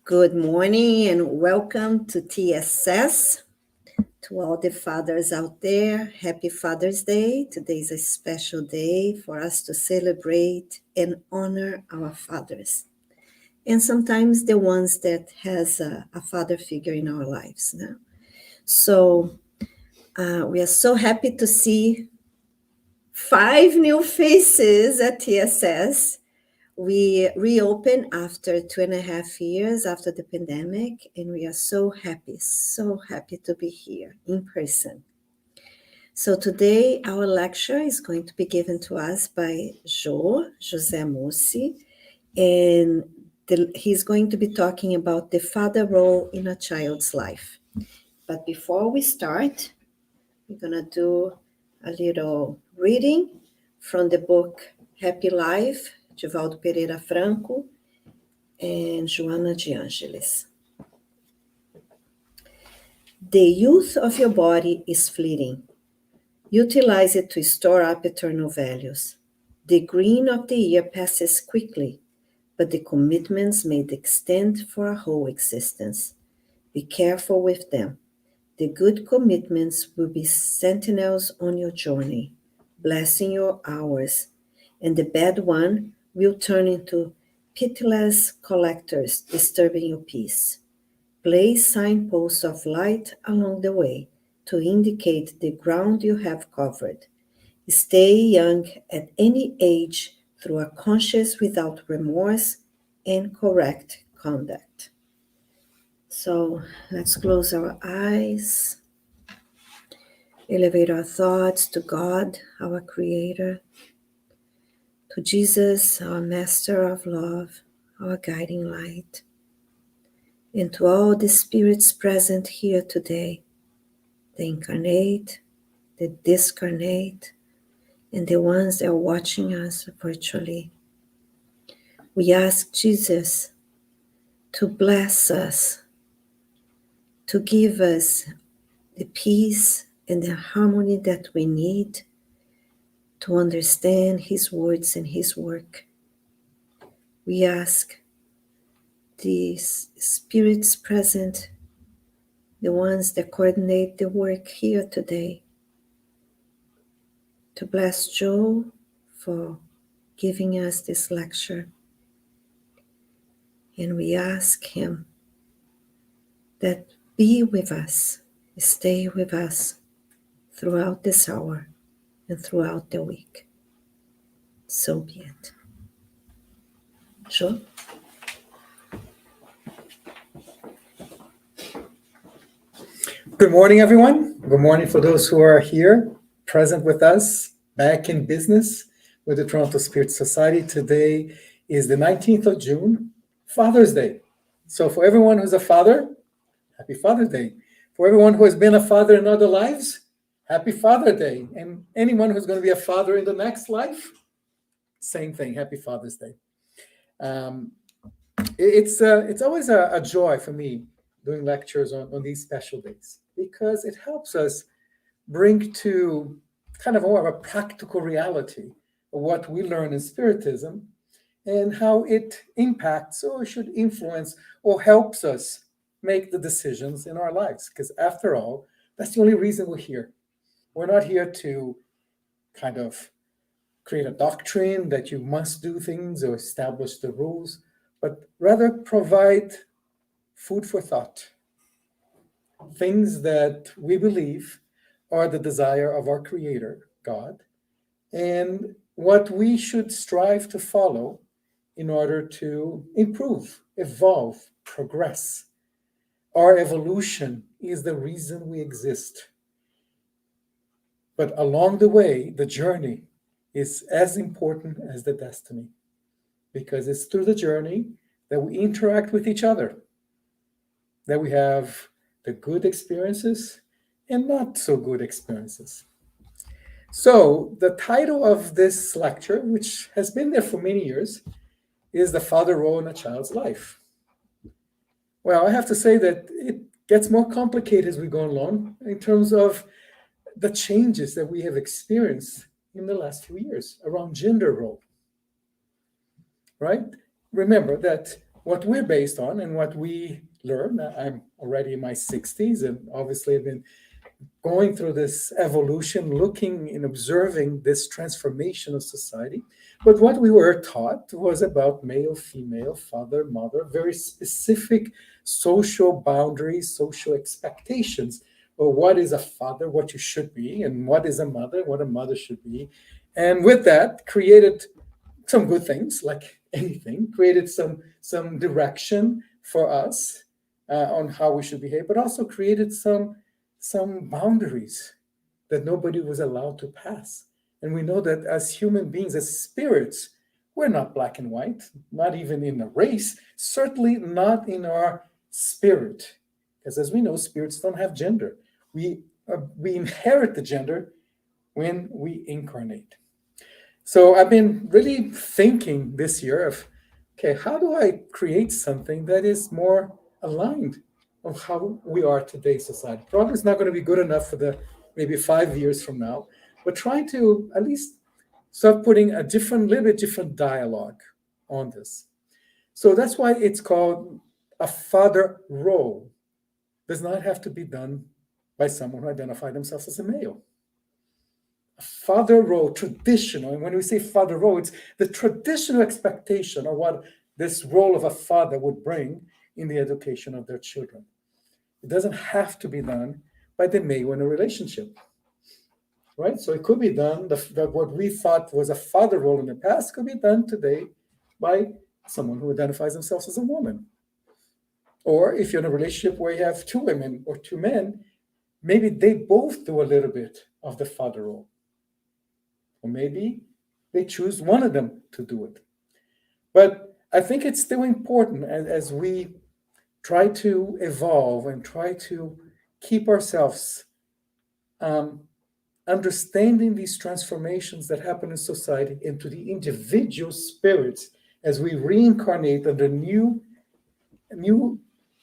Good morning and welcome to TSS. To all the fathers out there, happy Father's Day. Today is a special day for us to celebrate and honor our fathers. And sometimes the ones that has a father figure in our lives. Now. So we are so happy to see 5 new faces at TSS. We reopened after 2.5 years after the pandemic, and we are so happy to be here in person. So today our lecture is going to be given to us by José Mussi, and he's going to be talking about the father role in a child's life. But before we start, we're going to do a little reading from the book Happy Life, Divaldo Pereira Franco and Joana de Angelis. The youth of your body is fleeting. Utilize it to store up eternal values. The green of the year passes quickly, but the commitments made extend for a whole existence. Be careful with them. The good commitments will be sentinels on your journey, blessing your hours, and the bad one will turn into pitiless collectors, disturbing your peace. Place signposts of light along the way to indicate the ground you have covered. Stay young at any age through a conscious without remorse and correct conduct. So let's close our eyes, elevate our thoughts to God, our Creator, to Jesus, our Master of Love, our guiding light, and to all the spirits present here today, the incarnate, the discarnate, and the ones that are watching us virtually. We ask Jesus to bless us, to give us the peace and the harmony that we need to understand His words and His work. We ask these spirits present, the ones that coordinate the work here today, to bless Joe for giving us this lecture. And we ask him that be with us, stay with us throughout this hour and throughout the week. So be it. Joe? Good morning, everyone. Good morning for those who are here, present with us, back in business with the Toronto Spiritist Society. Today is the 19th of June, Father's Day. So for everyone who's a father, happy Father's Day. For everyone who has been a father in other lives, happy Father's Day. And anyone who's going to be a father in the next life, same thing, happy Father's Day. It's always a joy for me doing lectures on these special days, because it helps us bring to kind of more of a practical reality of what we learn in Spiritism and how it impacts or should influence or helps us make the decisions in our lives. Because after all, that's the only reason we're here. We're not here to kind of create a doctrine that you must do things or establish the rules, but rather provide food for thought. Things that we believe are the desire of our Creator, God, and what we should strive to follow in order to improve, evolve, progress. Our evolution is the reason we exist. But along the way, the journey is as important as the destiny, because it's through the journey that we interact with each other, that we have the good experiences and not so good experiences. So the title of this lecture, which has been there for many years, is The Father Role in a Child's Life. Well, I have to say that it gets more complicated as we go along in terms of the changes that we have experienced in the last few years around gender role, right? Remember that what we're based on and what we learn. I'm already in my 60s, and obviously I've been going through this evolution, looking and observing this transformation of society. But what we were taught was about male, female, father, mother, very specific social boundaries, social expectations of what is a father, what you should be, and what is a mother, what a mother should be. And with that, created some good things, like anything, created some direction for us on how we should behave, but also created some boundaries that nobody was allowed to pass. And we know that as human beings, as spirits, we're not black and white, not even in a race, certainly not in our spirit. Because as we know, spirits don't have gender. We inherit the gender when we incarnate. So I've been really thinking this year of, okay, how do I create something that is more aligned of how we are today, society? Probably it's not going to be good enough for the maybe 5 years from now, but trying to at least start putting a little bit different dialogue on this. So that's why it's called a father role. Does not have to be done by someone who identified themselves as a male. A father role, traditional, and when we say father role, it's the traditional expectation of what this role of a father would bring in the education of their children. It doesn't have to be done by the male in a relationship, right? So it could be done, what we thought was a father role in the past could be done today by someone who identifies themselves as a woman. Or if you're in a relationship where you have two women or two men, maybe they both do a little bit of the father role. Or maybe they choose one of them to do it. But I think it's still important as we try to evolve and try to keep ourselves understanding these transformations that happen in society into the individual spirits as we reincarnate under new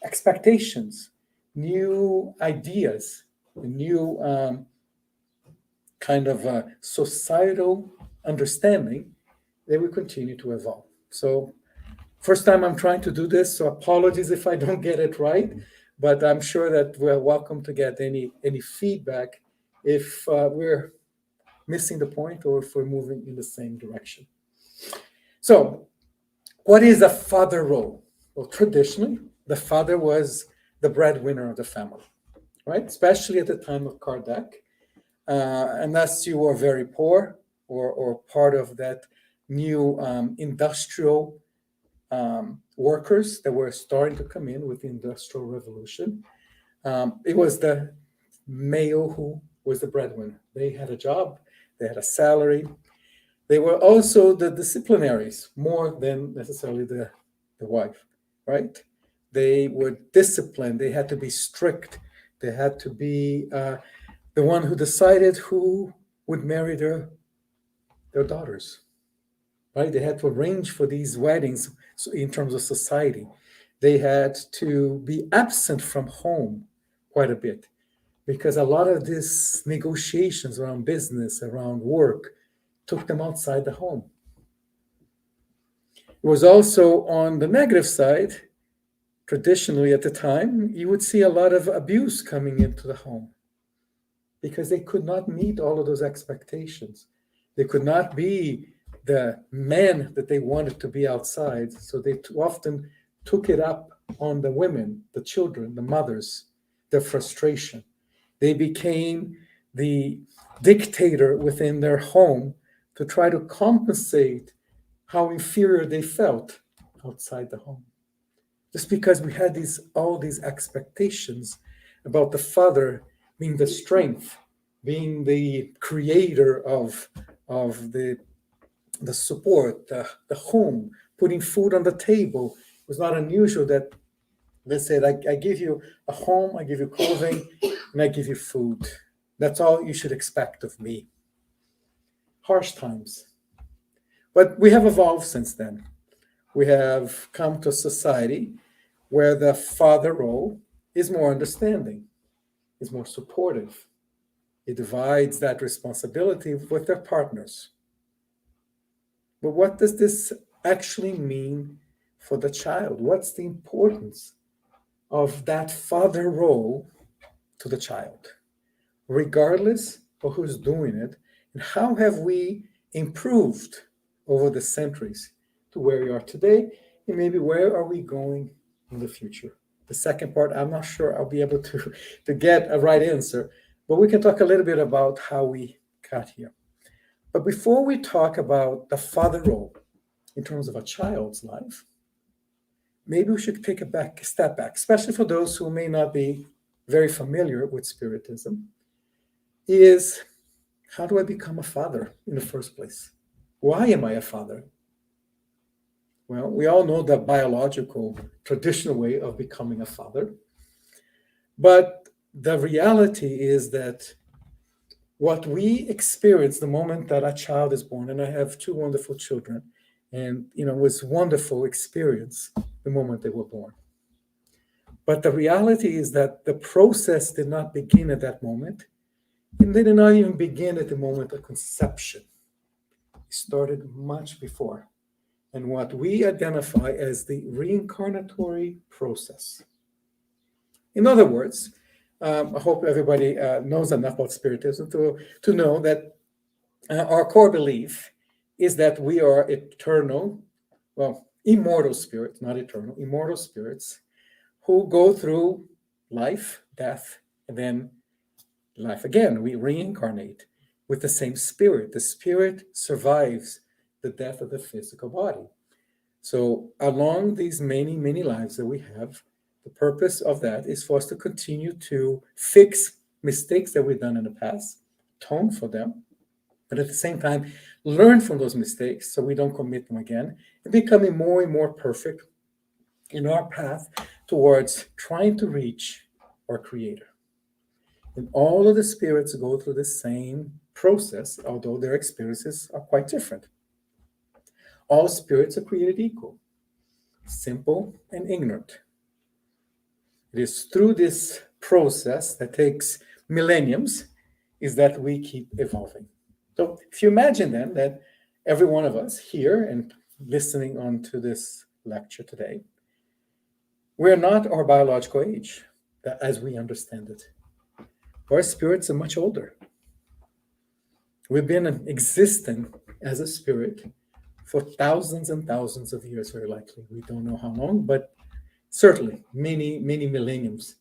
expectations, new ideas, new kind of societal understanding, they will continue to evolve. So first time I'm trying to do this, so apologies if I don't get it right, but I'm sure that we're welcome to get any feedback if we're missing the point or if we're moving in the same direction. So what is a father role? Well, traditionally, the father was the breadwinner of the family, right? Especially at the time of Kardec. Unless you were very poor or part of that new industrial workers that were starting to come in with the Industrial Revolution. It was the male who was the breadwinner. They had a job, they had a salary. They were also the disciplinaries more than necessarily the wife, right? They were disciplined, they had to be strict, they had to be the one who decided who would marry their daughters, right? They had to arrange for these weddings in terms of society. They had to be absent from home quite a bit because a lot of these negotiations around business, around work, took them outside the home. It was also on the negative side. Traditionally, at the time, you would see a lot of abuse coming into the home because they could not meet all of those expectations. They could not be the men that they wanted to be outside. So they often took it up on the women, the children, the mothers, their frustration. They became the dictator within their home to try to compensate how inferior they felt outside the home. Just because we had all these expectations about the father being the strength, being the creator of the support, the home, putting food on the table. It was not unusual that they said, I give you a home, I give you clothing, and I give you food. That's all you should expect of me. Harsh times. But we have evolved since then. We have come to a society where the father role is more understanding, is more supportive. It divides that responsibility with their partners. But what does this actually mean for the child? What's the importance of that father role to the child, regardless of who's doing it? And how have we improved over the centuries to where we are today? And maybe where are we going in the future? The second part, I'm not sure I'll be able to get a right answer, but we can talk a little bit about how we got here. But before we talk about the father role in terms of a child's life, maybe we should take a step back, especially for those who may not be very familiar with Spiritism, is how do I become a father in the first place? Why am I a father? Well, we all know the biological, traditional way of becoming a father. But the reality is that what we experience the moment that a child is born, and I have two wonderful children, and it was wonderful experience the moment they were born. But the reality is that the process did not begin at that moment, and they did not even begin at the moment of conception. It started much before, and what we identify as the reincarnatory process. In other words, I hope everybody knows enough about Spiritism to know that our core belief is that we are immortal spirits, not eternal, immortal spirits who go through life, death, and then life again. We reincarnate with the same spirit. The spirit survives the death of the physical body. So along these many, many lives that we have, the purpose of that is for us to continue to fix mistakes that we've done in the past, atone for them, but at the same time, learn from those mistakes so we don't commit them again, and becoming more and more perfect in our path towards trying to reach our Creator. And all of the spirits go through the same process, although their experiences are quite different. All spirits are created equal, simple and ignorant. It is through this process that takes millenniums is that we keep evolving. So if you imagine then that every one of us here and listening on to this lecture today, we're not our biological age as we understand it. Our spirits are much older. We've been existing as a spirit for thousands and thousands of years, very likely. We don't know how long, but certainly many, many millenniums.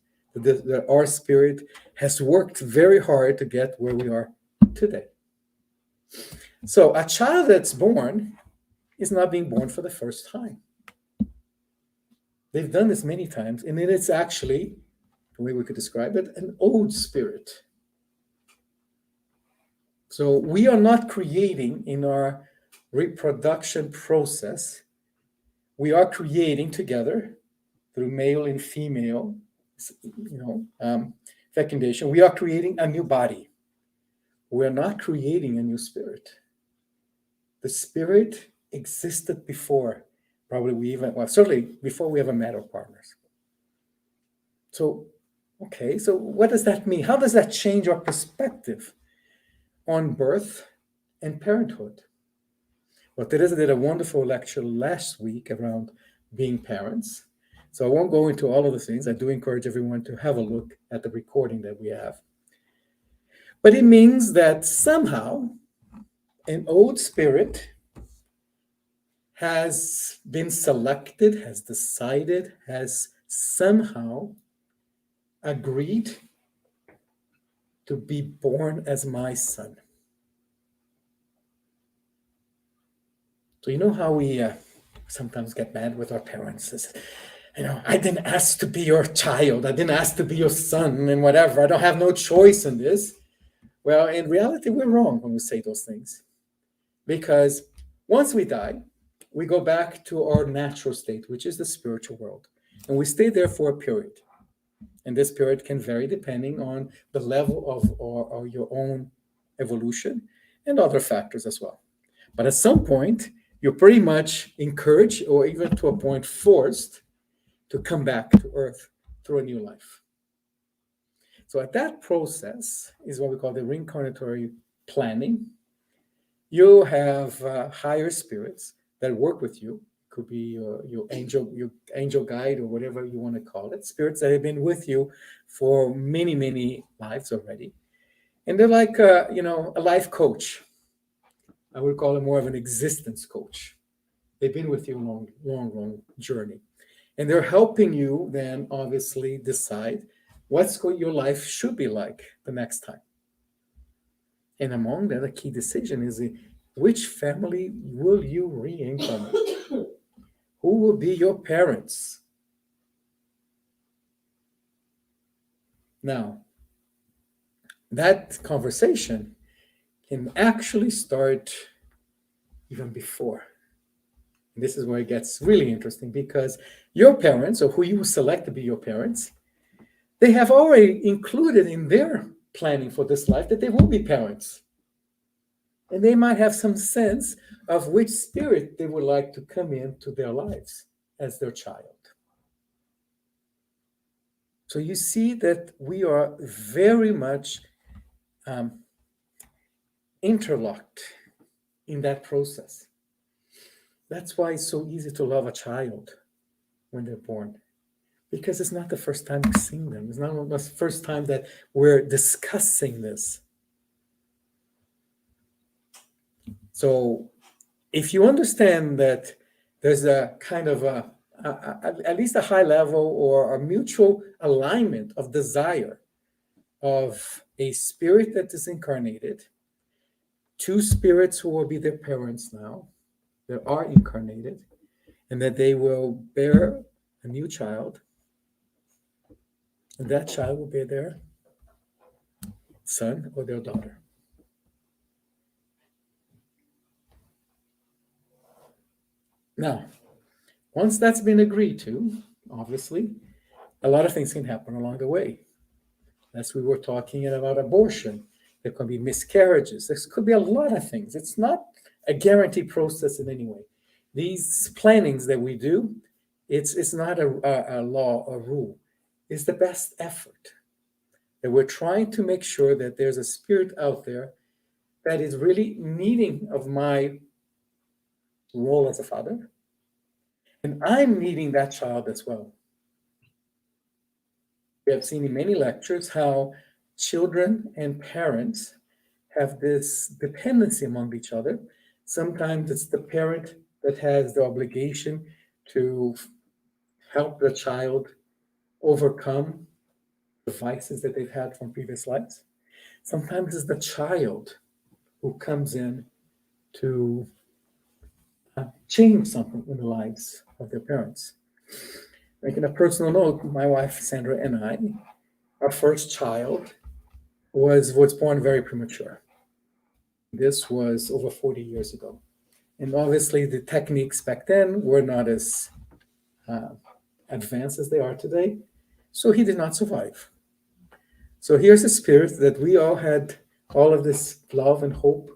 Our spirit has worked very hard to get where we are today. So a child that's born is not being born for the first time. They've done this many times, and then it's actually, the way we could describe it, an old spirit. So we are not creating in our reproduction process. We are creating together through male and female, fecundation. We are creating a new body. We are not creating a new spirit. The spirit existed before, certainly before we ever met our partners. So what does that mean? How does that change our perspective on birth and parenthood? Well, Teresa did a wonderful lecture last week around being parents. So I won't go into all of the things. I do encourage everyone to have a look at the recording that we have. But it means that somehow an old spirit has been selected, has decided, has somehow agreed to be born as my son. So you know how we sometimes get mad with our parents? I didn't ask to be your child. I didn't ask to be your son and whatever. I don't have no choice in this. Well, in reality, we're wrong when we say those things. Because once we die, we go back to our natural state, which is the spiritual world. And we stay there for a period. And this period can vary depending on the level of your own evolution and other factors as well. But at some point, you're pretty much encouraged, or even to a point forced, to come back to Earth through a new life. So at that process is what we call the reincarnatory planning. You have higher spirits that work with you, could be your angel guide, or whatever you want to call it, spirits that have been with you for many, many lives already. And they're like a life coach. I would call it more of an existence coach. They've been with you a long, long, long journey. And they're helping you then obviously decide what your life should be like the next time. And among that, a key decision is which family will you reincarnate? Who will be your parents? Now, that conversation can actually start even before. And this is where it gets really interesting, because your parents, or who you select to be your parents, they have already included in their planning for this life that they will be parents. And they might have some sense of which spirit they would like to come into their lives as their child. So you see that we are very much interlocked in that process. That's why it's so easy to love a child when they're born, because it's not the first time we've seen them. It's not the first time that we're discussing this. So if you understand that there's a kind of at least a high level or a mutual alignment of desire of a spirit that is incarnated, two spirits who will be their parents now, that are incarnated, and that they will bear a new child, and that child will be their son or their daughter. Now, once that's been agreed to, obviously, a lot of things can happen along the way. As we were talking about abortion, there could be miscarriages. There could be a lot of things. It's not a guaranteed process in any way. These plannings that we do, it's not a law or rule. It's the best effort. That we're trying to make sure that there's a spirit out there that is really needing of my role as a father. And I'm needing that child as well. We have seen in many lectures how children and parents have this dependency among each other. Sometimes it's the parent that has the obligation to help the child overcome the vices that they've had from previous lives. Sometimes it's the child who comes in to change something in the lives of their parents. Making a personal note, my wife Sandra and I, our first child was born very premature. This was over 40 years ago. And obviously the techniques back then were not as advanced as they are today. So he did not survive. So here's a spirit that we all had all of this love and hope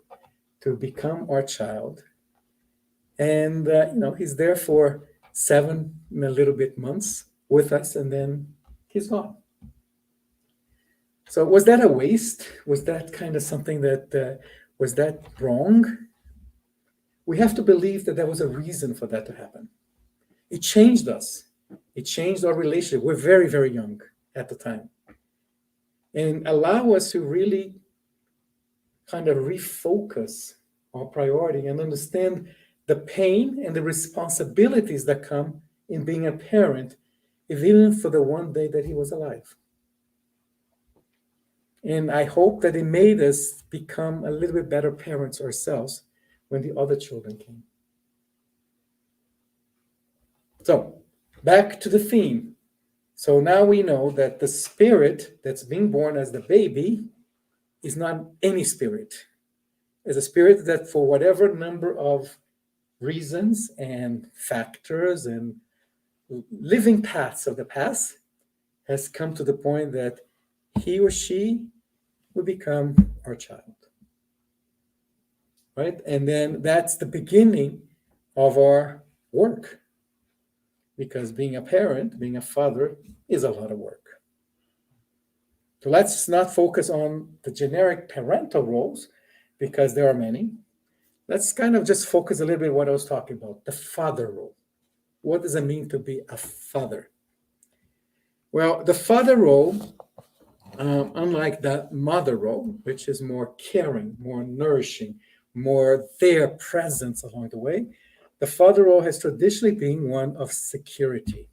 to become our child. And, he's there for 7 and a little bit months with us, and then he's gone. So was that a waste? Was that kind of something that, was that wrong? We have to believe that there was a reason for that to happen. It changed us. It changed our relationship. We're very, very young at the time. And allow us to really kind of refocus our priority and understand the pain and the responsibilities that come in being a parent, even for the one day that he was alive. And I hope that it made us become a little bit better parents ourselves when the other children came. So, back to the theme. So now we know that the spirit that's being born as the baby is not any spirit. It's a spirit that, for whatever number of reasons and factors and living paths of the past, has come to the point that he or she will become our child. Right? And then that's the beginning of our work. Because being a parent, being a father, is a lot of work. So let's not focus on the generic parental roles, because there are many. Let's kind of just focus a little bit on what I was talking about, the father role. what does it mean to be a father? Well, the father role, unlike the mother role, which is more caring, more nourishing, more their presence along the way, the father role has traditionally been one of security,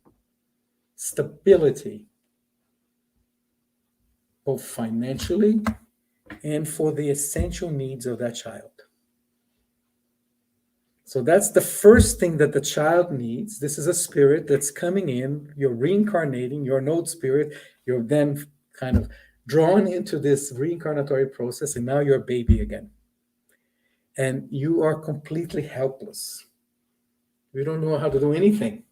stability, both financially and for the essential needs of that child. So that's the first thing that the child needs. This is a spirit that's coming in, you're reincarnating, you're an old spirit, you're then kind of drawn into this reincarnatory process, and now you're a baby again. And you are completely helpless. You don't know how to do anything.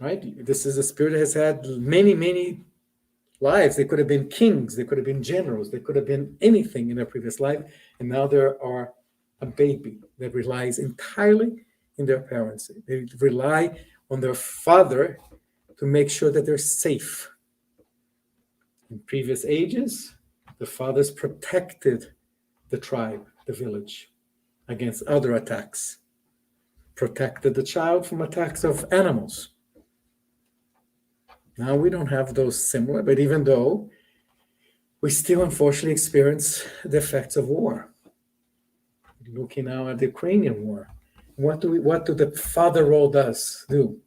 Right? This is a spirit that has had many, many lives. They could have been kings, they could have been generals, they could have been anything in their previous life, and now they are a baby that relies entirely in their parents. They rely on their father to make sure that they're safe. In previous ages, the fathers protected the tribe, the village, against other attacks, protected the child from attacks of animals. Now we don't have those similar, but even though we still unfortunately experience the effects of war. Looking now at the Ukrainian war, what do the father role do?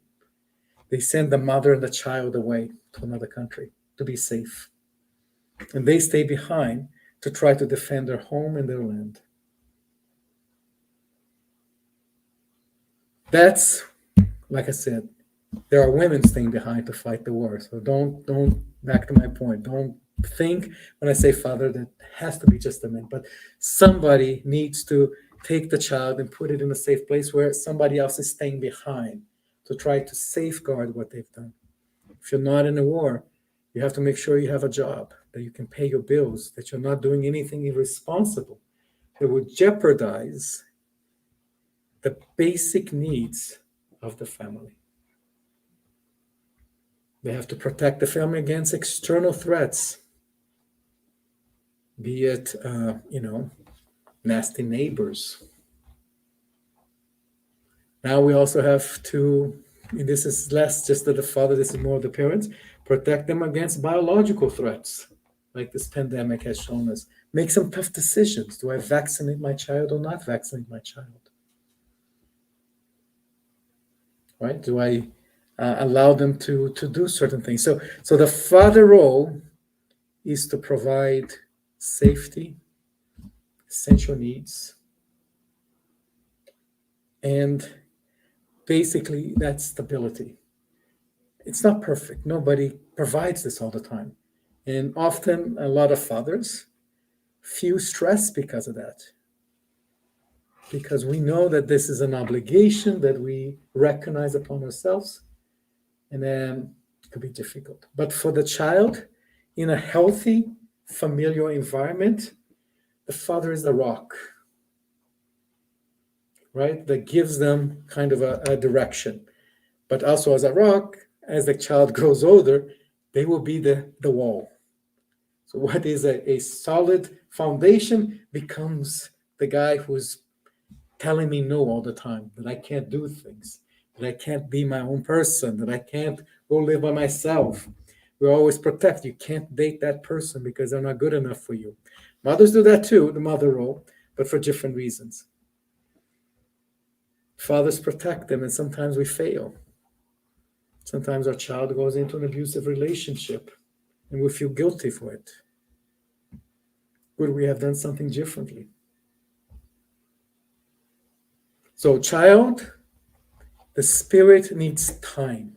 They send the mother and the child away to another country to be safe, and they stay behind to try to defend their home and their land. That's, like I said, there are women staying behind to fight the war. So don't back to my point. Don't think when I say father that has to be just a man, but somebody needs to take the child and put it in a safe place where somebody else is staying behind to try to safeguard what they've done. If you're not in a war, you have to make sure you have a job, that you can pay your bills, that you're not doing anything irresponsible that would jeopardize the basic needs of the family. They have to protect the family against external threats, be it, nasty neighbors. Now we also have to, and this is less just the father, this is more the parents, protect them against biological threats, like this pandemic has shown us. Make some tough decisions. Do I vaccinate my child or not vaccinate my child? Right? Do I allow them to do certain things? So the father role is to provide safety, essential needs, and basically that's stability. It's not perfect. Nobody provides this all the time. And often a lot of fathers feel stress because of that. Because we know that this is an obligation that we recognize upon ourselves, and then it could be difficult. But for the child, in a healthy familial environment, the father is the rock, right? That gives them kind of a direction. But also as a rock, as the child grows older, they will be the wall. So what is a solid foundation becomes the guy who's telling me no all the time, that I can't do things, that I can't be my own person, that I can't go live by myself. We always protect. You can't date that person because they're not good enough for you. Mothers do that too, the mother role, but for different reasons. Fathers protect them, and sometimes we fail. Sometimes our child goes into an abusive relationship, and we feel guilty for it. Would we have done something differently? So, child, the spirit needs time.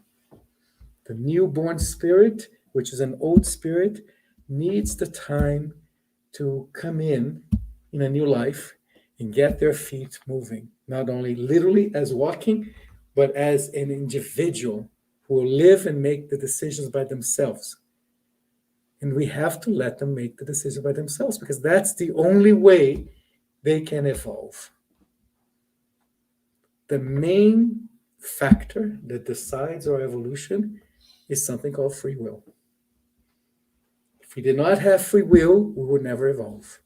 The newborn spirit, which is an old spirit, needs the time to come in a new life and get their feet moving, not only literally as walking, but as an individual who will live and make the decisions by themselves. And we have to let them make the decision by themselves, because that's the only way they can evolve. The main factor that decides our evolution is something called free will. If we did not have free will, we would never evolve,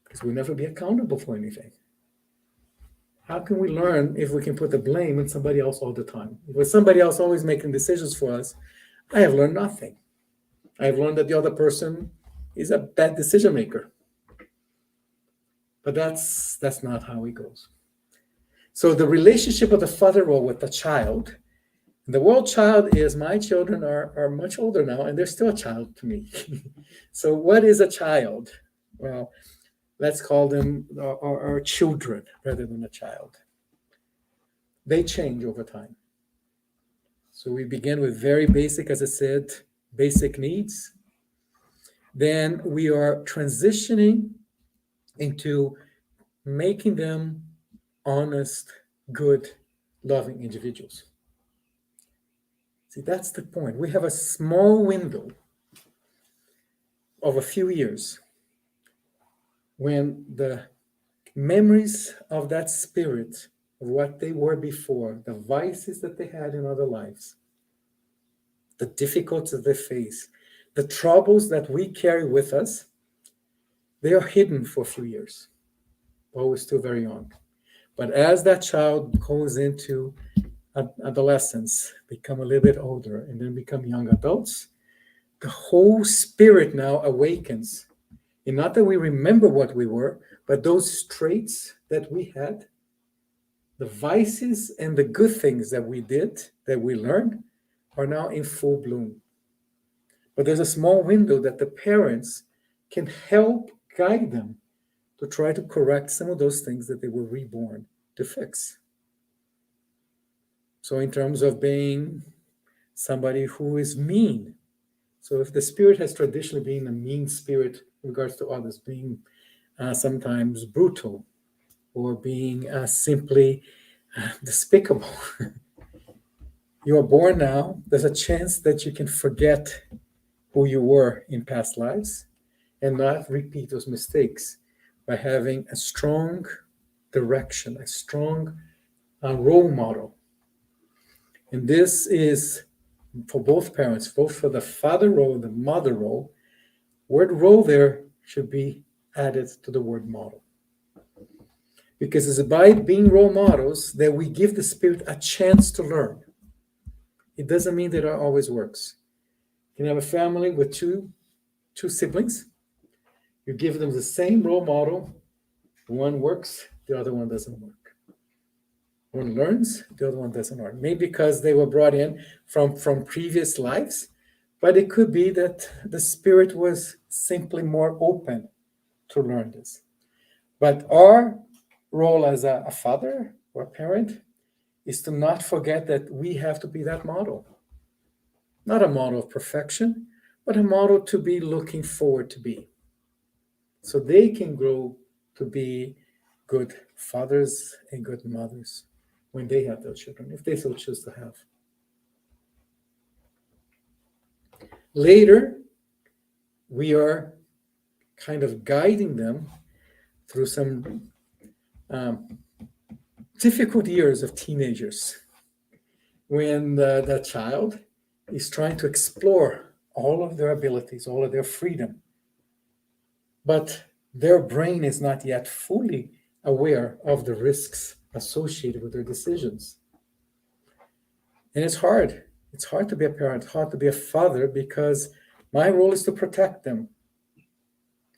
because we'll never be accountable for anything. How can we learn if we can put the blame on somebody else all the time? If it's somebody else always making decisions for us, I have learned nothing. I have learned that the other person is a bad decision maker. But that's not how it goes. So the relationship of the father role with the child, the world child is my children are much older now, and they're still a child to me. So what is a child? Well, let's call them our children rather than a child. They change over time. So we begin with very basic, as I said, basic needs. Then we are transitioning into making them honest, good, loving individuals. See, that's the point. We have a small window of a few years when the memories of that spirit, of what they were before, the vices that they had in other lives, the difficulties that they face, the troubles that we carry with us, they are hidden for a few years while we're still very young. But as that child goes into adolescence, become a little bit older, and then become young adults, the whole spirit now awakens. And not that we remember what we were, but those traits that we had, the vices and the good things that we did, that we learned, are now in full bloom. But there's a small window that the parents can help guide them to try to correct some of those things that they were reborn to fix. So in terms of being somebody who is mean, so if the spirit has traditionally been a mean spirit in regards to others, being sometimes brutal or being simply despicable, you are born now, there's a chance that you can forget who you were in past lives and not repeat those mistakes by having a strong direction, a strong role model. And this is for both parents, both for the father role and the mother role. Word role there should be added to the word model. Because it's by being role models that we give the spirit a chance to learn. It doesn't mean that it always works. You can have a family with two siblings. You give them the same role model. One works, the other one doesn't work. One learns, the other one doesn't learn. Maybe because they were brought in from previous lives, but it could be that the spirit was simply more open to learn this. But our role as a father or a parent is to not forget that we have to be that model. Not a model of perfection, but a model to be looking forward to be. So they can grow to be good fathers and good mothers when they have their children, if they so choose to have. Later, we are kind of guiding them through some difficult years of teenagers when the child is trying to explore all of their abilities, all of their freedom. But their brain is not yet fully aware of the risks associated with their decisions. And it's hard. It's hard to be a parent, hard to be a father, because my role is to protect them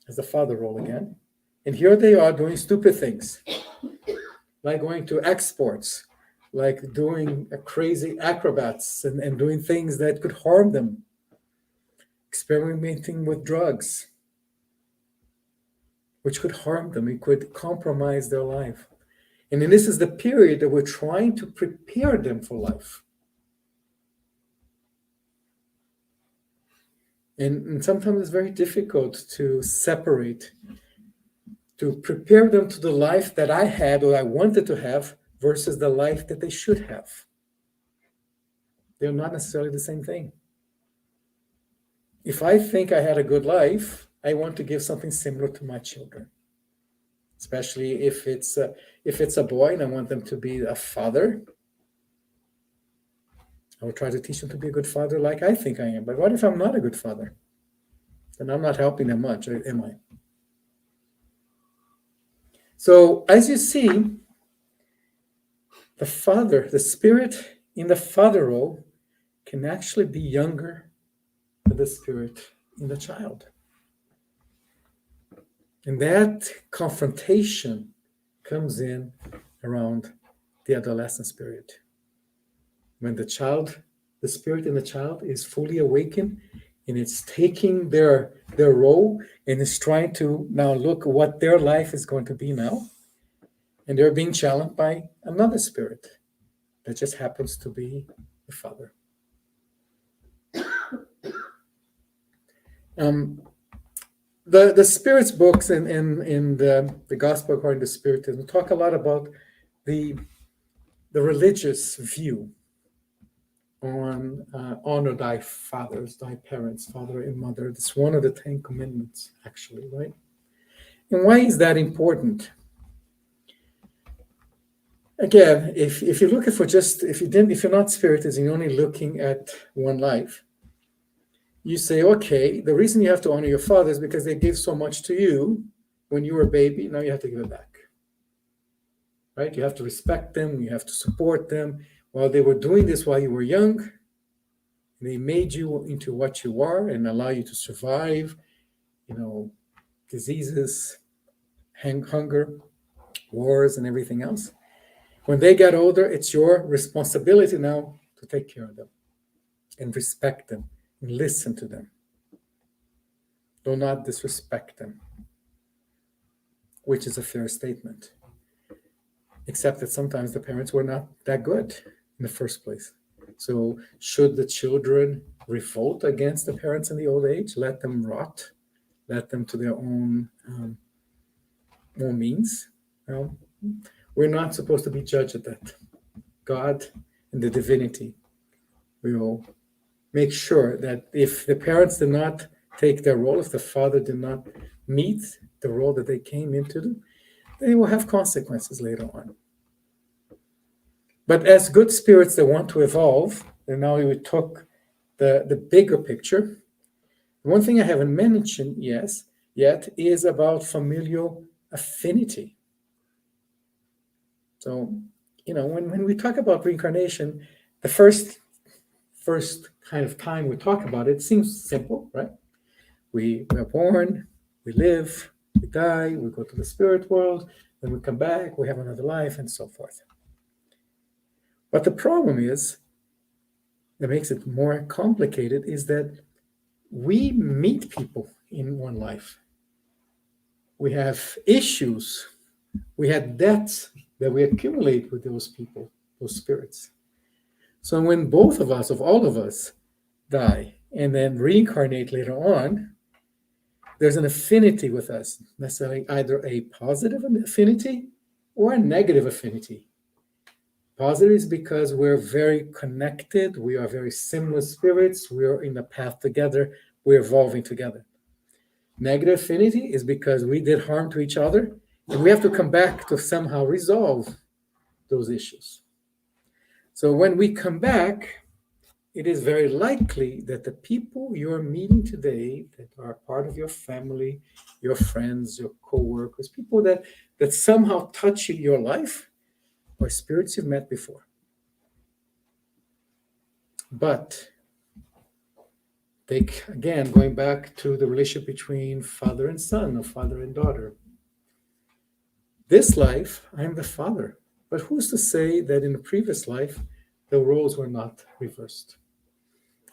as the father role again. And here they are doing stupid things, like going to exports, like doing crazy acrobats and doing things that could harm them, experimenting with drugs, which could harm them. It could compromise their life. And then this is the period that we're trying to prepare them for life. And sometimes it's very difficult to separate, to prepare them to the life that I had or I wanted to have versus the life that they should have. They're not necessarily the same thing. If I think I had a good life, I want to give something similar to my children. Especially if it's a boy and I want them to be a father, I will try to teach them to be a good father like I think I am. But what if I'm not a good father? Then I'm not helping them much, am I? So as you see, the father, the spirit in the father role can actually be younger than the spirit in the child. And that confrontation comes in around the adolescence period. When the spirit in the child is fully awakened and it's taking their role and is trying to now look what their life is going to be now. And they're being challenged by another spirit that just happens to be the father. The spirits books in the Gospel according to Spiritism talk a lot about the religious view on honor thy fathers, thy parents, father and mother. It's one of the 10 commandments, actually, right? And why is that important? Again, if you're looking for if you're not Spiritism, you're only looking at one life, you say, okay, the reason you have to honor your father is because they gave so much to you when you were a baby. Now you have to give it back, right? You have to respect them. You have to support them. While they were doing this while you were young, they made you into what you are and allow you to survive, diseases, hunger, wars, and everything else. When they get older, it's your responsibility now to take care of them and respect them and listen to them. Do not disrespect them, which is a fair statement. Except that sometimes the parents were not that good in the first place. So should the children revolt against the parents in the old age? Let them rot? Let them to their own means? No. We're not supposed to be judged at that. God and the divinity will make sure that if the parents did not take their role, if the father did not meet the role that they came into, they will have consequences later on. But as good spirits that want to evolve, and now we took the bigger picture, one thing I haven't mentioned yet is about familial affinity. So, when we talk about reincarnation, the first kind of time we talk about it seems simple, right? We are born, we live, we die, we go to the spirit world, then we come back, we have another life, and so forth. But the problem is, that makes it more complicated, is that we meet people in one life. We have issues, we have debts that we accumulate with those people, those spirits. So when both of us, of all of us, die and then reincarnate later on, there's an affinity with us, necessarily either a positive affinity or a negative affinity. Positive is because we're very connected, we are very similar spirits, we are in the path together, we're evolving together. Negative affinity is because we did harm to each other, and we have to come back to somehow resolve those issues. So when we come back, it is very likely that the people you're meeting today that are part of your family, your friends, your co-workers, people that somehow touch your life, are spirits you've met before. But again, going back to the relationship between father and son or father and daughter. This life, I am the father. But who's to say that in the previous life, the roles were not reversed?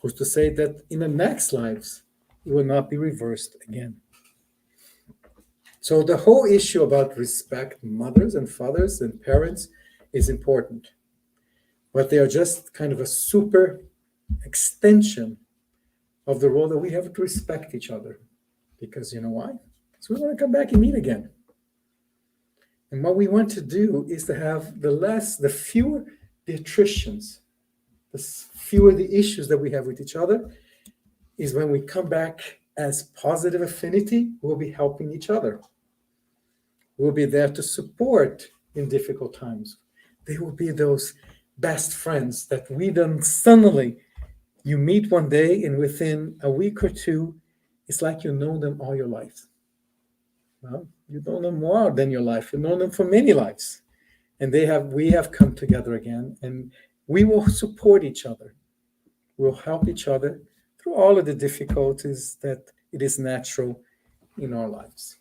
Who's to say that in the next lives, it will not be reversed again? So the whole issue about respect, mothers and fathers and parents, is important. But they are just kind of a super extension of the role that we have to respect each other. Because you know why? Because we want to come back and meet again. And what we want to do is to have the fewer the attritions, the fewer the issues that we have with each other, is when we come back as positive affinity, we'll be helping each other. We'll be there to support in difficult times. They will be those best friends that we then suddenly, you meet one day and within a week or two, it's like you know them all your life. Well, you know them more than your life. You know them for many lives. And we have come together again, and we will support each other. We'll help each other through all of the difficulties that it is natural in our lives.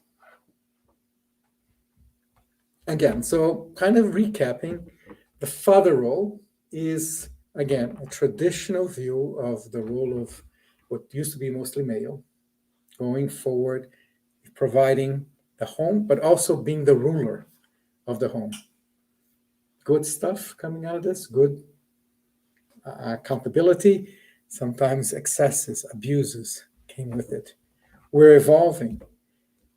Again, so kind of recapping, the father role is, again, a traditional view of the role of what used to be mostly male, going forward, providing the home, but also being the ruler of the home. Good stuff coming out of this, good accountability, sometimes excesses, abuses came with it. We're evolving.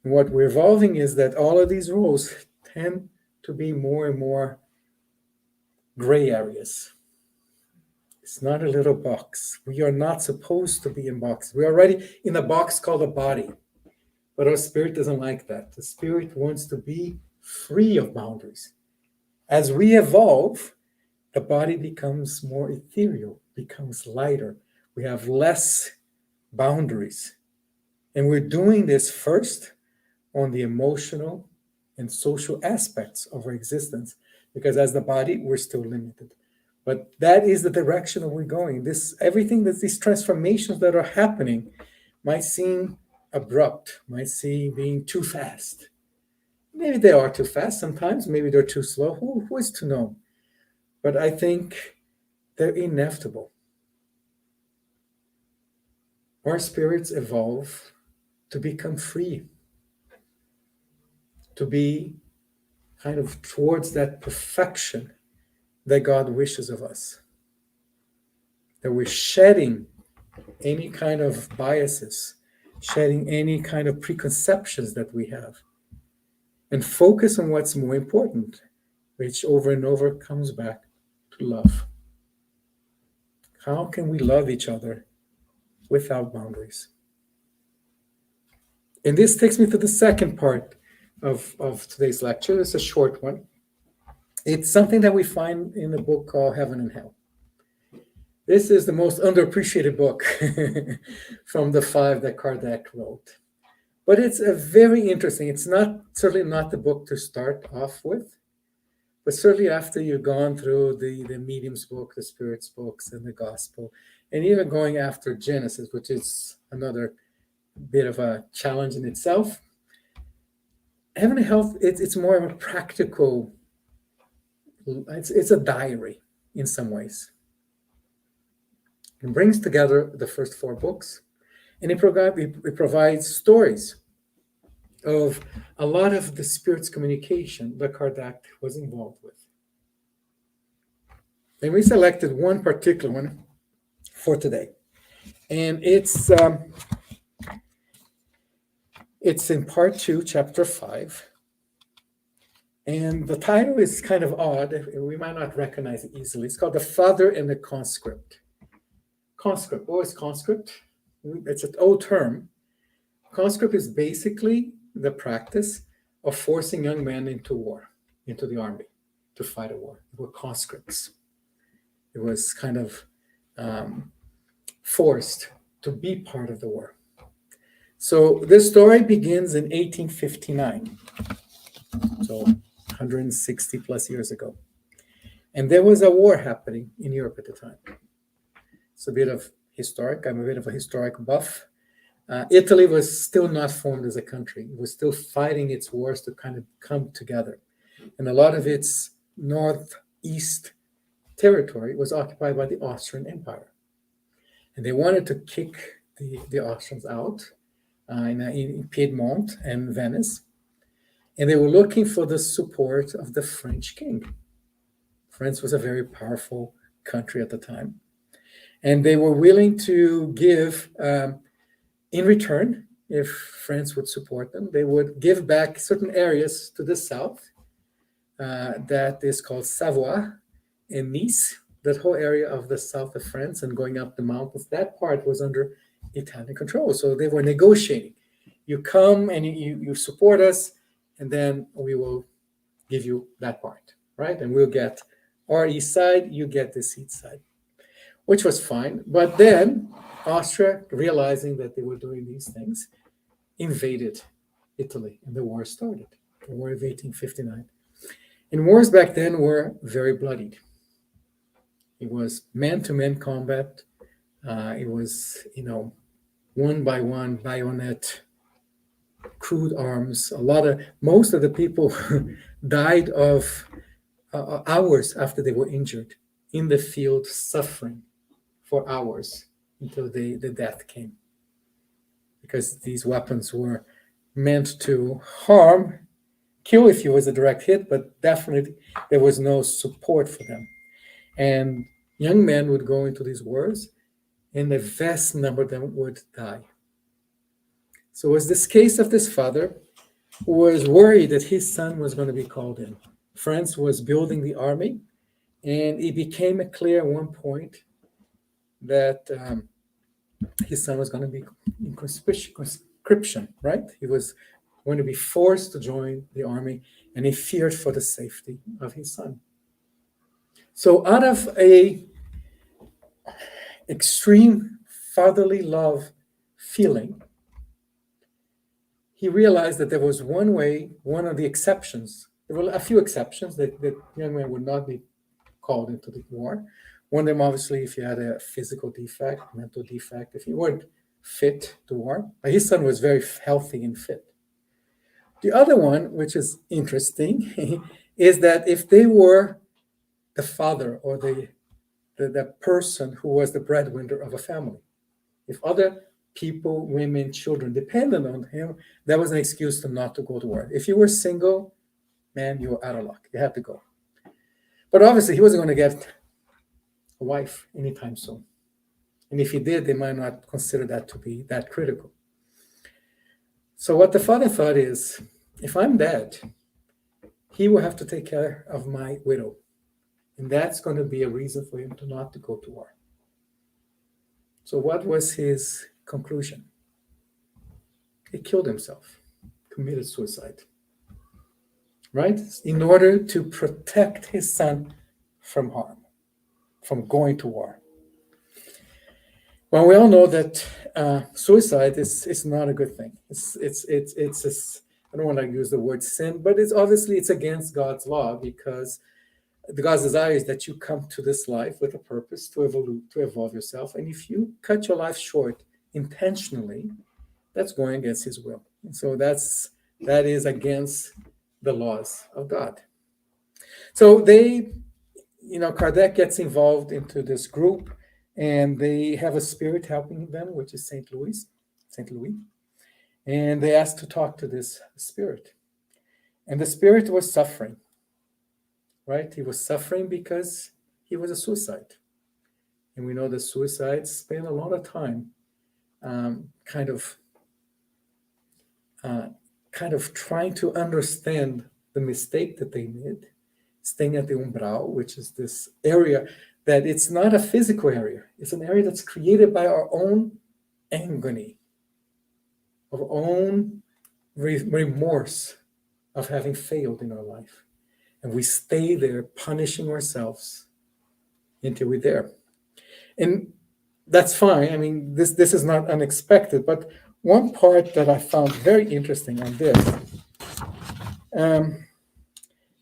And what we're evolving is that all of these roles tend to be more and more gray areas. It's not a little box. We are not supposed to be in boxes. We're already in a box called a body. But our spirit doesn't like that. The spirit wants to be free of boundaries. As we evolve, the body becomes more ethereal, becomes lighter. We have less boundaries. And we're doing this first on the emotional and social aspects of our existence, because as the body, we're still limited. But that is the direction that we're going. Everything that these transformations that are happening might seem abrupt, might seem being too fast. Maybe they are too fast sometimes, maybe they're too slow. Who is to know? But I think they're inevitable. Our spirits evolve to become free, to be kind of towards that perfection that God wishes of us. That we're shedding any kind of biases, shedding any kind of preconceptions that we have, and focus on what's more important, which over and over comes back to love. How can we love each other without boundaries? And this takes me to the second part of today's lecture. It's a short one. It's something that we find in a book called Heaven and Hell. This is the most underappreciated book from the 5 that Kardec wrote. But it's a very interesting, it's certainly not the book to start off with, but certainly after you've gone through the medium's book, the spirits books, and the gospel, and even going after Genesis, which is another bit of a challenge in itself. Heaven and Hell, it's more of a practical, it's a diary in some ways. It brings together the first 4 books, and it provides stories of a lot of the spirit's communication that Kardec was involved with. And we selected one particular one for today. And it's in part 2, chapter 5. And the title is kind of odd. We might not recognize it easily. It's called The Father and the Conscript. Conscript. What is conscript? It's an old term. Conscript is basically the practice of forcing young men into war, into the army, to fight a war. They were conscripts. It was kind of forced to be part of the war. So this story begins in 1859, so 160 plus years ago. And there was a war happening in Europe at the time. It's a bit of historic. I'm a bit of a historic buff. Italy was still not formed as a country. It was still fighting its wars to kind of come together. And a lot of its northeast territory was occupied by the Austrian Empire. And they wanted to kick the Austrians out in Piedmont and Venice. And they were looking for the support of the French king. France was a very powerful country at the time. And they were willing to give, in return, if France would support them, they would give back certain areas to the south that is called Savoie and Nice, that whole area of the south of France and going up the mountains. That part was under Italian control. So they were negotiating. You come and you support us, and then we will give you that part, right? And we'll get our east side, you get this east side, which was fine. But then Austria, realizing that they were doing these things, invaded Italy, and the war started, the War of 1859. And wars back then were very bloodied. It was man-to-man combat. It was, one by one bayonet, crude arms. Most of the people died of hours after they were injured in the field, suffering for hours until the death came. Because these weapons were meant to harm, kill if it was a direct hit, but definitely there was no support for them. And young men would go into these wars, and a vast number of them would die. So it was this case of this father who was worried that his son was going to be called in. France was building the army, and it became clear at one point that his son was going to be in conscription, right? He was going to be forced to join the army, and he feared for the safety of his son. So out of a extreme fatherly love feeling, he realized that there was one way, one of the exceptions. There were a few exceptions that young men would not be called into the war. One of them, obviously, if you had a physical defect, mental defect, if you weren't fit to war. But his son was very healthy and fit. The other one, which is interesting, is that if they were the father or the person who was the breadwinner of a family, if other people, women, children depended on him, that was an excuse to not to go to war. If you were single, man, you were out of luck. You had to go. But obviously, he wasn't going to get a wife anytime soon. And if he did, they might not consider that to be that critical. So what the father thought is, if I'm dead, he will have to take care of my widow. And that's going to be a reason for him to not to go to war. So what was his conclusion? He killed himself, committed suicide, right? In order to protect his son from harm, from going to war. Well, we all know that suicide is not a good thing. I don't want to use the word sin, but it's against God's law, because God's desire is that you come to this life with a purpose to evolve yourself. And if you cut your life short intentionally, that's going against his will. And so that is against the laws of God. So Kardec gets involved into this group, and they have a spirit helping them, which is Saint Louis. And they asked to talk to this spirit. And the spirit was suffering, right? He was suffering because he was a suicide. And we know that suicides spend a lot of time kind of trying to understand the mistake that they made, staying at the umbral, which is this area that it's not a physical area. It's an area that's created by our own agony, of our own remorse of having failed in our life. And we stay there punishing ourselves until we're there. And that's fine. I mean, this is not unexpected. But one part that I found very interesting on this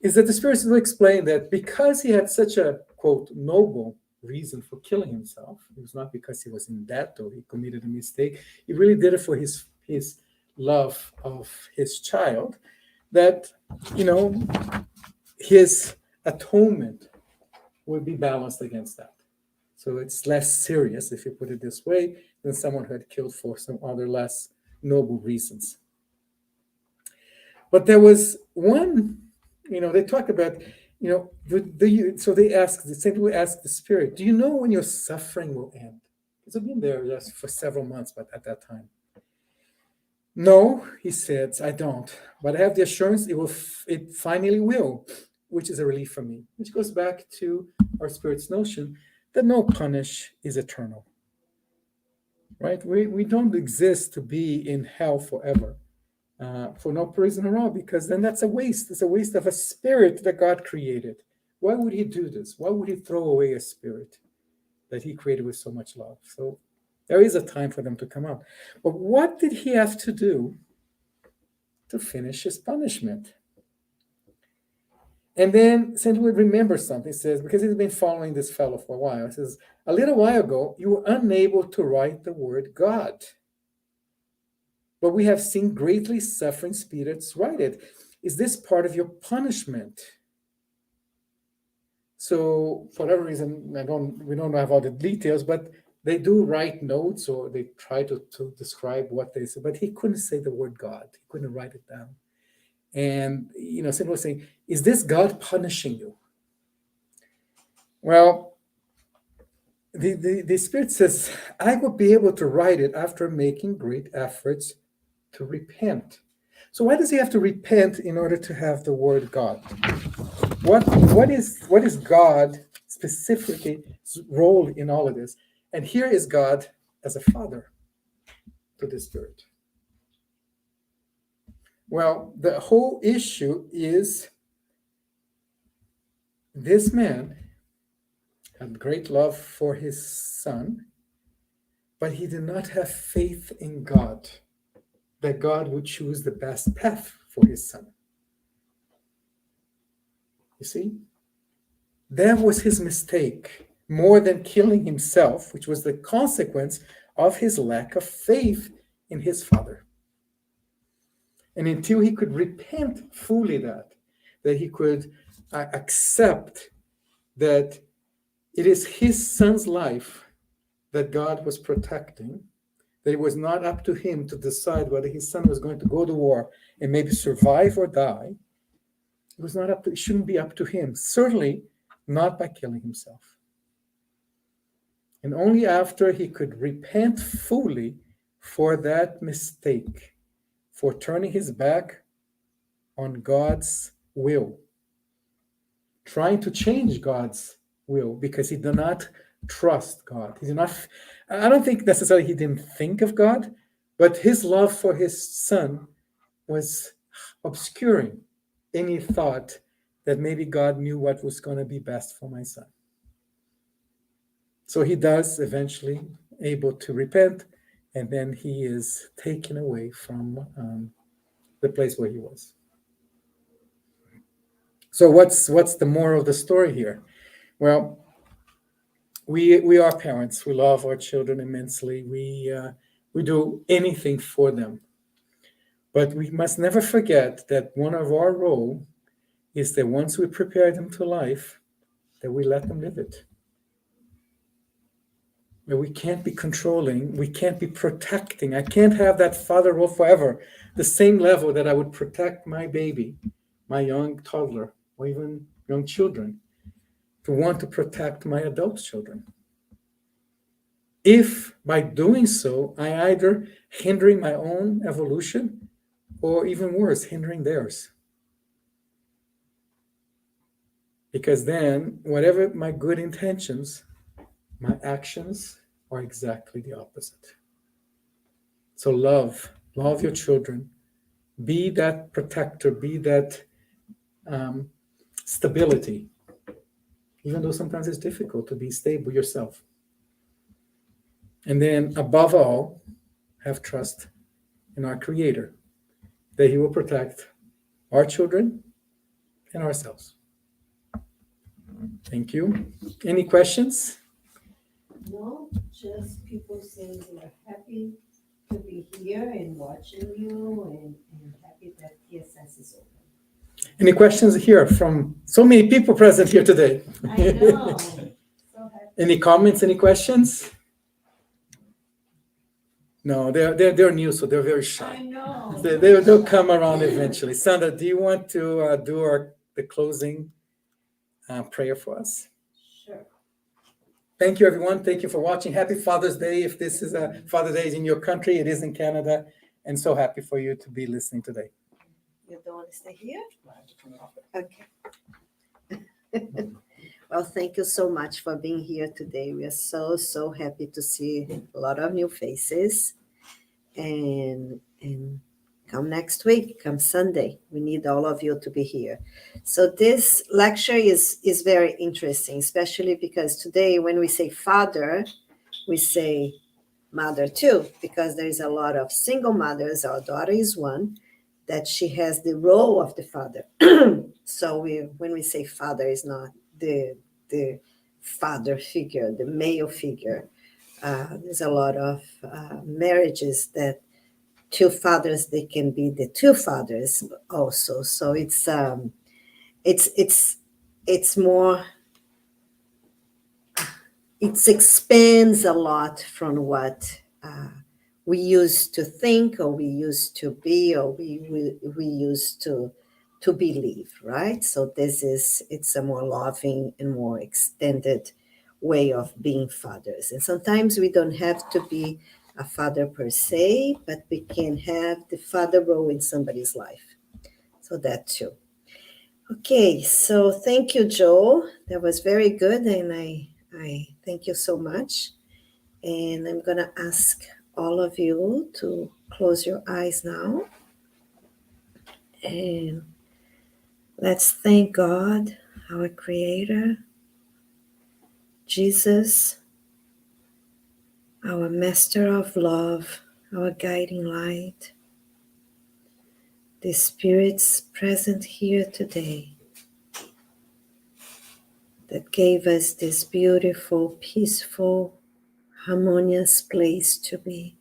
is that the Spiritism will explain that because he had such a, quote, noble reason for killing himself, it was not because he was in debt or he committed a mistake. He really did it for his love of his child, that, his atonement would be balanced against that. So it's less serious, if you put it this way, than someone who had killed for some other less noble reasons. But there was one, they talk about, so they asked, St. Louis asked the spirit, do you know when your suffering will end? Because I've been there just for several months, but at that time. No, he said, I don't. But I have the assurance it finally will, which is a relief for me, which goes back to our spirit's notion that no punish is eternal, right? We don't exist to be in hell forever for no reason at all, because then that's a waste. It's a waste of a spirit that God created. Why would he do this? Why would he throw away a spirit that he created with so much love? So there is a time for them to come out. But what did he have to do to finish his punishment? And then St. Louis remembers something. He says, because he's been following this fellow for a while, he says, a little while ago, you were unable to write the word God. But we have seen greatly suffering spirits write it. Is this part of your punishment? So for whatever reason, we don't have all the details, but they do write notes or they try to describe what they say, but he couldn't say the word God. He couldn't write it down. And, St. Louis saying, is this God punishing you? Well, the Spirit says, I will be able to write it after making great efforts to repent. So why does he have to repent in order to have the word God? What is God specifically role in all of this? And here is God as a father to the Spirit. Well, the whole issue is this man had great love for his son, but he did not have faith in God, that God would choose the best path for his son. You see? That was his mistake, more than killing himself, which was the consequence of his lack of faith in his father. And until he could repent fully that he could accept that it is his son's life that God was protecting, that it was not up to him to decide whether his son was going to go to war and maybe survive or die. It shouldn't be up to him, certainly not by killing himself. And only after he could repent fully for that mistake, for turning his back on God's will, trying to change God's will because he did not trust God. I don't think necessarily he didn't think of God, but his love for his son was obscuring any thought that maybe God knew what was going to be best for my son. So he does eventually able to repent, and then he is taken away from the place where he was. So what's the moral of the story here? Well, we are parents. We love our children immensely. We do anything for them. But we must never forget that one of our roles is that once we prepare them to life, that we let them live it. But we can't be controlling, we can't be protecting. I can't have that father role forever, the same level that I would protect my baby, my young toddler, or even young children, to want to protect my adult children. If by doing so, I either hindering my own evolution, or even worse, hindering theirs. Because then, whatever my good intentions, my actions are exactly the opposite. So love your children. Be that protector, be that stability. Even though sometimes it's difficult to be stable yourself. And then, above all, have trust in our Creator, that He will protect our children and ourselves. Thank you. Any questions? No, just people saying they are happy to be here and watching you and happy that TSS is open. Any questions here from so many people present here today? I know. So happy. Any comments, any questions? No, they're new, so they're very shy. I know. They'll come around eventually. Sandra, do you want to do the closing prayer for us? Sure. Thank you, everyone. Thank you for watching. Happy Father's Day. If this is a Father's Day in your country, it is in Canada. And so happy for you to be listening today. You don't want to stay here? Okay. Well, thank you so much for being here today. We are so happy to see a lot of new faces. And come next week, come Sunday. We need all of you to be here. So this lecture is very interesting, especially because today when we say father, we say mother too, because there's a lot of single mothers. Our daughter is one, that she has the role of the father. So when we say father, is not the father figure, the male figure. There's a lot of marriages that two fathers, they can be the two fathers also. So it's more, it expands a lot from what we used to think, or we used to be, or we used to believe, right? So it's a more loving and more extended way of being fathers. And sometimes we don't have to be a father per se, but we can have the father role in somebody's life. So that too. Okay, so thank you, Joel. That was very good, and I thank you so much. And I'm going to ask all of you to close your eyes now. And let's thank God, our Creator, Jesus, our Master of Love, our guiding light, the spirits present here today that gave us this beautiful, peaceful, harmonious place to be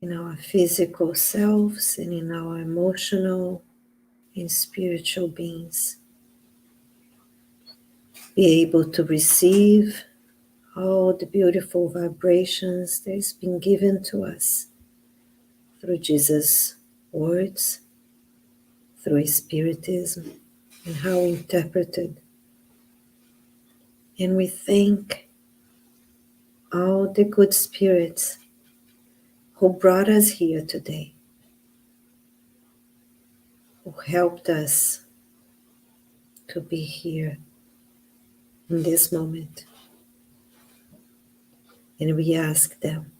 in our physical selves and in our emotional and spiritual beings. Be able to receive all the beautiful vibrations that has been given to us through Jesus' words, through Spiritism, and how interpreted. And we thank all the good spirits who brought us here today, who helped us to be here in this moment. And we ask them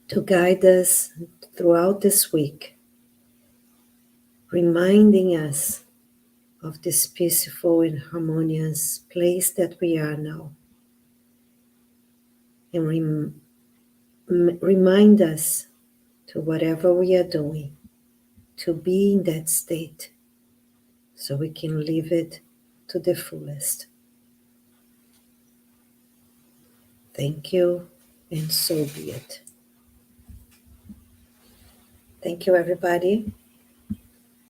to guide us throughout this week, reminding us of this peaceful and harmonious place that we are now. And remind us to whatever we are doing, to be in that state so we can live it to the fullest. Thank you, and so be it. Thank you, everybody.